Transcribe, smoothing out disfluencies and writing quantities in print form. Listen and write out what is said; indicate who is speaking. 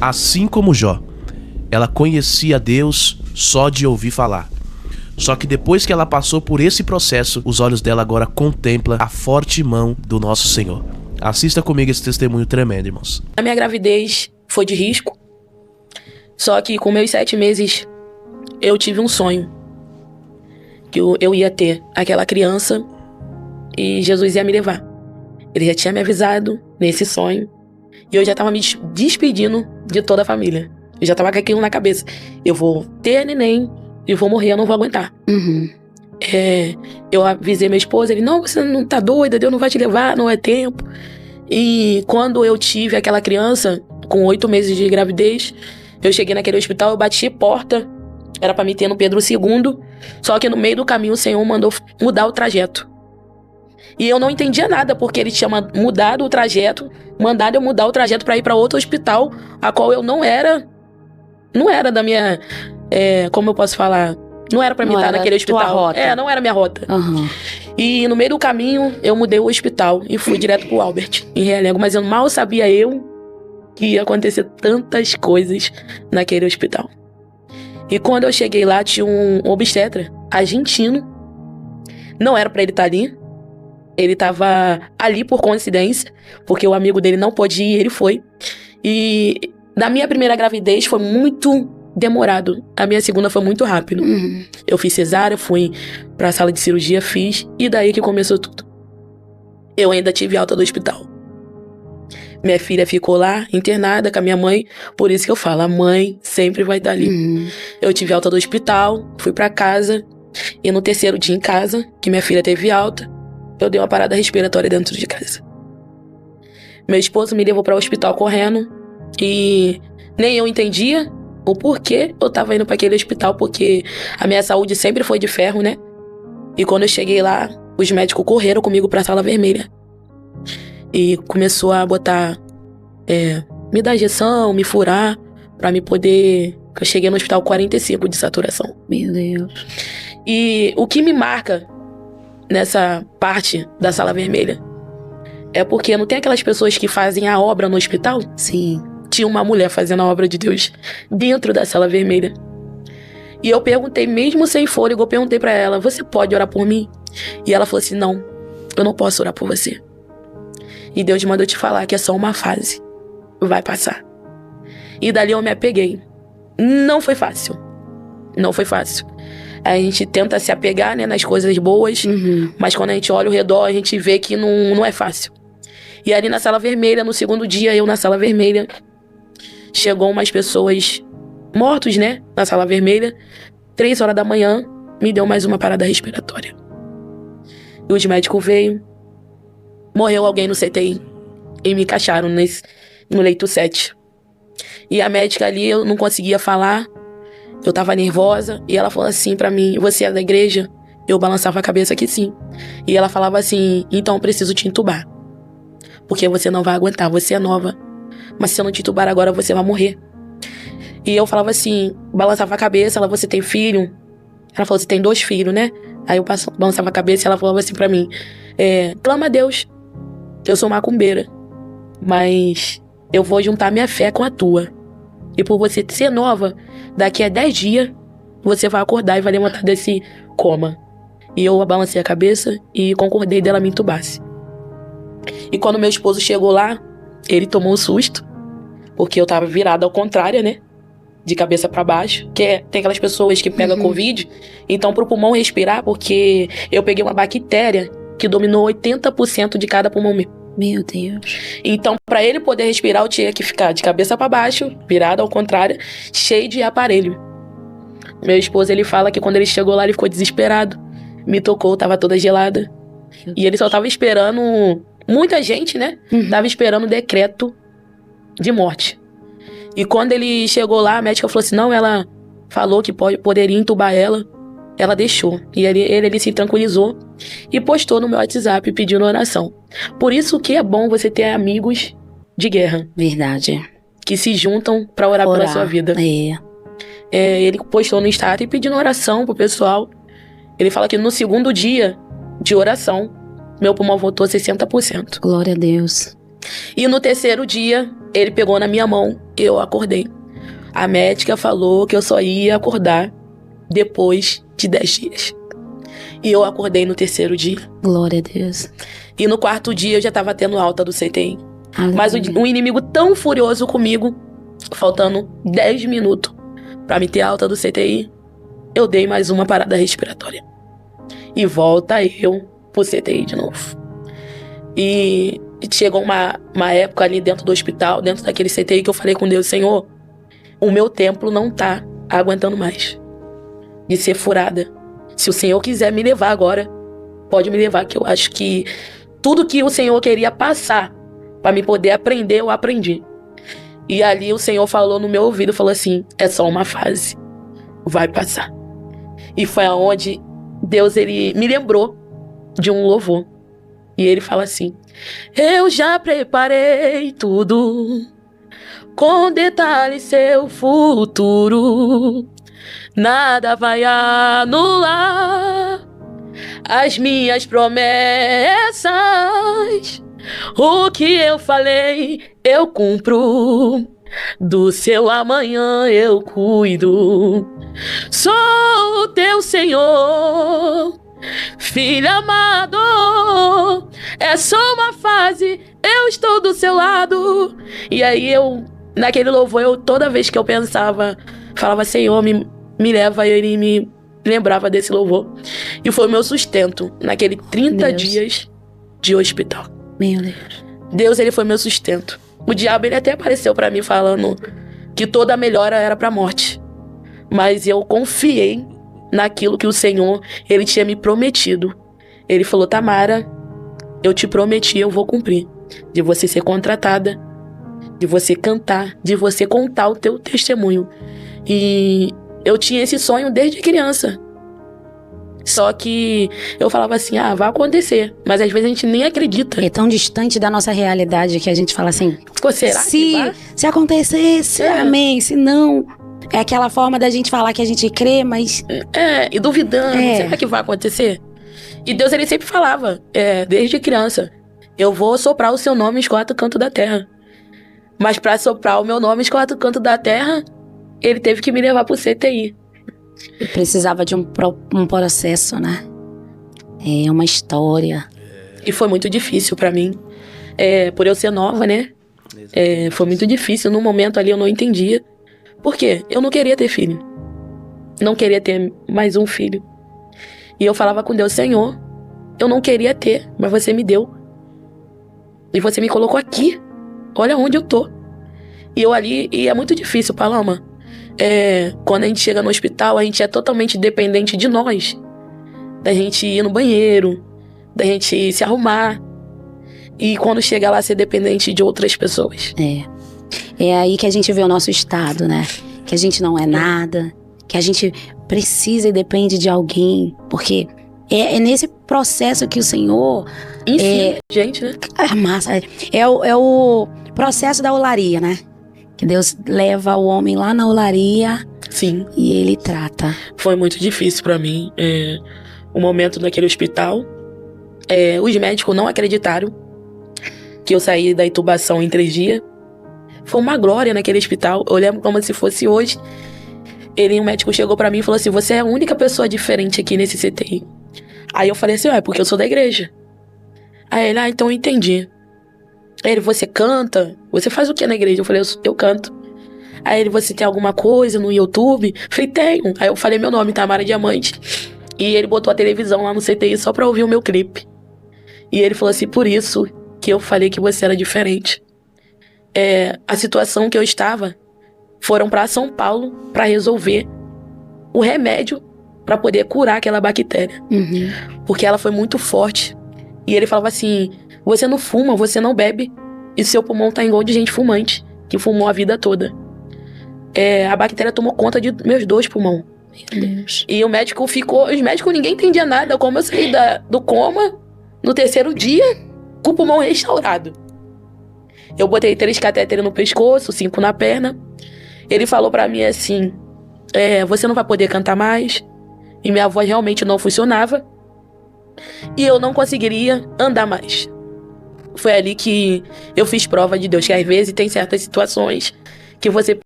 Speaker 1: Assim como Jó, ela conhecia Deus só de ouvir falar. Só que depois que ela passou por esse processo, os olhos dela agora contemplam a forte mão do nosso Senhor. Assista comigo esse testemunho tremendo, irmãos.
Speaker 2: A minha gravidez foi de risco. Só que com meus 7 meses, eu tive um sonho. Que eu ia ter aquela criança e Jesus ia me levar. Ele já tinha me avisado nesse sonho. E eu já tava me despedindo de toda a família. Eu já tava com aquilo na cabeça. Eu vou ter neném e vou morrer, eu não vou aguentar. Eu avisei meu esposo, ele, não, você não tá doida, Deus não vai te levar, não é tempo. E quando eu tive aquela criança, com 8 meses de gravidez, eu cheguei naquele hospital, eu bati porta, era pra me ter no Pedro II, só que no meio do caminho o Senhor mandou mudar o trajeto. E eu não entendia nada, porque ele tinha mudado o trajeto, mandado eu mudar o trajeto pra ir pra outro hospital, a qual eu não era da minha, como eu posso falar, não era pra mim estar naquele hospital.
Speaker 3: Rota.
Speaker 2: Não era minha rota. E no meio do caminho, eu mudei o hospital e fui direto pro Albert, em Realengo, mas eu mal sabia que ia acontecer tantas coisas naquele hospital. E quando eu cheguei lá, tinha um obstetra argentino. Não era pra ele estar ali. Ele tava ali por coincidência, porque o amigo dele não pôde ir, ele foi. E da minha primeira gravidez foi muito demorado. A minha segunda foi muito rápido. Eu fiz cesárea, fui pra sala de cirurgia, fiz. E daí que começou tudo. Eu ainda tive alta do hospital. Minha filha ficou lá, internada com a minha mãe. Por isso que eu falo, a mãe sempre vai estar ali. Eu tive alta do hospital, fui pra casa. E no 3º dia em casa, que minha filha teve alta, eu dei uma parada respiratória dentro de casa. Meu esposo me levou para o hospital correndo. E nem eu entendia o porquê eu tava indo para aquele hospital, porque a minha saúde sempre foi de ferro, né? E quando eu cheguei lá, os médicos correram comigo pra sala vermelha. E começou a botar, me dar injeção, me furar, pra me poder... Eu cheguei no hospital 45 de saturação.
Speaker 3: Meu Deus.
Speaker 2: E o que me marca nessa parte da sala vermelha é porque não tem aquelas pessoas que fazem a obra no hospital?
Speaker 3: Sim.
Speaker 2: Tinha uma mulher fazendo a obra de Deus dentro da sala vermelha. E eu perguntei, mesmo sem fôlego, eu perguntei pra ela, você pode orar por mim? E ela falou assim, não, eu não posso orar por você. E Deus mandou te falar que é só uma fase. Vai passar. E dali eu me apeguei. Não foi fácil. Não foi fácil. A gente tenta se apegar, né, nas coisas boas, mas quando a gente olha ao redor, a gente vê que não é fácil. E ali na sala vermelha, no 2º dia, eu na sala vermelha, chegou umas pessoas mortos, né, na sala vermelha. 3 horas da manhã, me deu mais uma parada respiratória. E os médicos veio, morreu alguém no CTI e me encaixaram no leito 7. E a médica ali, eu não conseguia falar. Eu tava nervosa e ela falou assim pra mim, você é da igreja? Eu balançava a cabeça que sim. E ela falava assim, então eu preciso te entubar. Porque você não vai aguentar, você é nova. Mas se eu não te entubar agora, você vai morrer. E eu falava assim, balançava a cabeça, ela, você tem filho? Ela falou, você tem 2 filhos, né? Aí eu balançava a cabeça e ela falava assim pra mim, clama a Deus, eu sou macumbeira, mas eu vou juntar minha fé com a tua. E por você ser nova, daqui a 10 dias, você vai acordar e vai levantar desse coma. E eu balancei a cabeça e concordei dela me entubasse. E quando meu esposo chegou lá, ele tomou um susto, porque eu tava virada ao contrário, né? De cabeça pra baixo. Tem aquelas pessoas que pegam Covid, então pro pulmão respirar, porque eu peguei uma bactéria que dominou 80% de cada pulmão meu.
Speaker 3: Meu Deus.
Speaker 2: Então, pra ele poder respirar, eu tinha que ficar de cabeça pra baixo, virado ao contrário, cheio de aparelho. Meu esposo, ele fala que quando ele chegou lá, ele ficou desesperado. Me tocou, tava toda gelada. E ele só tava esperando... Muita gente, né? Tava esperando o decreto de morte. E quando ele chegou lá, a médica falou assim, não, ela falou que poderia entubar ela. Ela deixou. E ele se tranquilizou e postou no meu WhatsApp pedindo oração. Por isso que é bom você ter amigos de guerra.
Speaker 3: Verdade.
Speaker 2: Que se juntam pra orar pela sua vida. Ele postou no status e pedindo oração pro pessoal. Ele fala que no 2º dia de oração, meu pulmão voltou 60%.
Speaker 3: Glória a Deus.
Speaker 2: E no terceiro dia, ele pegou na minha mão e eu acordei. A médica falou que eu só ia acordar depois de 10 dias. E eu acordei no terceiro dia.
Speaker 3: Glória a Deus.
Speaker 2: E no quarto dia eu já estava tendo alta do CTI.
Speaker 3: Aleluia.
Speaker 2: Mas um inimigo tão furioso comigo, faltando 10 minutos para me ter alta do CTI, eu dei mais uma parada respiratória. E volta eu pro CTI de novo. E chegou uma época ali dentro do hospital, dentro daquele CTI, que eu falei com Deus: Senhor, o meu templo não tá aguentando mais de ser furada. Se o Senhor quiser me levar agora, pode me levar, que eu acho que tudo que o Senhor queria passar para me poder aprender, eu aprendi. E ali o Senhor falou no meu ouvido, falou assim: é só uma fase, vai passar. E foi aonde Deus, ele me lembrou de um louvor. E ele fala assim: eu já preparei tudo, com detalhes seu futuro. Nada vai anular as minhas promessas. O que eu falei, eu cumpro. Do seu amanhã eu cuido. Sou o teu Senhor, filho amado. É só uma fase, eu estou do seu lado. E aí naquele louvor, toda vez que eu pensava, falava: Senhor, me leva, e ele me lembrava desse louvor. E foi o meu sustento naquele 30 dias de hospital.
Speaker 3: Meu Deus.
Speaker 2: Deus, ele foi meu sustento. O diabo, ele até apareceu pra mim falando que toda melhora era pra morte. Mas eu confiei naquilo que o Senhor, ele tinha me prometido. Ele falou: Tamara, eu te prometi, eu vou cumprir. De você ser contratada, de você cantar, de você contar o teu testemunho. E eu tinha esse sonho desde criança. Só que eu falava assim: vai acontecer. Mas às vezes a gente nem acredita.
Speaker 3: É tão distante da nossa realidade que a gente fala assim:
Speaker 2: Pô, será que vai?
Speaker 3: Se acontecesse, amém. Se não, é aquela forma da gente falar que a gente crê, mas...
Speaker 2: E duvidando, será que vai acontecer? E Deus, ele sempre falava, desde criança: eu vou soprar o seu nome nos 4 cantos da terra. Mas pra soprar o meu nome nos 4 cantos da terra, ele teve que me levar pro CTI.
Speaker 3: Precisava de um processo, né? É uma história.
Speaker 2: E foi muito difícil pra mim. Por eu ser nova, né? Foi muito difícil. No momento ali eu não entendia. Por quê? Eu não queria ter filho. Não queria ter mais um filho. E eu falava com Deus: Senhor, eu não queria ter, mas você me deu. E você me colocou aqui. Olha onde eu tô. E eu ali, e é muito difícil, Paloma. Quando a gente chega no hospital, a gente é totalmente dependente de nós. Da gente ir no banheiro, da gente se arrumar. E quando chega lá, ser dependente de outras pessoas.
Speaker 3: É aí que a gente vê o nosso estado, né? Que a gente não é nada, que a gente precisa e depende de alguém. Porque é nesse processo que o Senhor...
Speaker 2: Enfim, gente, né?
Speaker 3: É o processo da olaria, né? Que Deus leva o homem lá na olaria.
Speaker 2: Sim.
Speaker 3: E ele trata.
Speaker 2: Foi muito difícil pra mim. O momento naquele hospital. Os médicos não acreditaram que eu saí da intubação em 3 dias. Foi uma glória naquele hospital. Eu lembro como se fosse hoje. Um médico chegou pra mim e falou assim: você é a única pessoa diferente aqui nesse CTI. Aí eu falei assim: é porque eu sou da igreja. Aí ele: então eu entendi. Aí ele: você canta? Você faz o que na igreja? Eu falei: eu canto. Aí ele: você tem alguma coisa no YouTube? Eu falei: tenho. Aí eu falei meu nome, Tamara Diamante. E ele botou a televisão lá no CTI só pra ouvir o meu clipe. E ele falou assim: por isso que eu falei que você era diferente. A situação que eu estava, foram pra São Paulo pra resolver o remédio pra poder curar aquela bactéria. Porque ela foi muito forte. E ele falava assim: você não fuma, você não bebe, e seu pulmão tá igual de gente fumante, que fumou a vida toda. A bactéria tomou conta de meus 2 pulmões.
Speaker 3: Meu Deus.
Speaker 2: E o médico ficou... Os médicos, ninguém entendia nada. Como eu saí do coma, no terceiro dia, com o pulmão restaurado. Eu botei 3 catéteres no pescoço, 5 na perna. Ele falou pra mim assim: você não vai poder cantar mais. E minha voz realmente não funcionava. E eu não conseguiria andar mais. Foi ali que eu fiz prova de Deus, que às vezes tem certas situações que você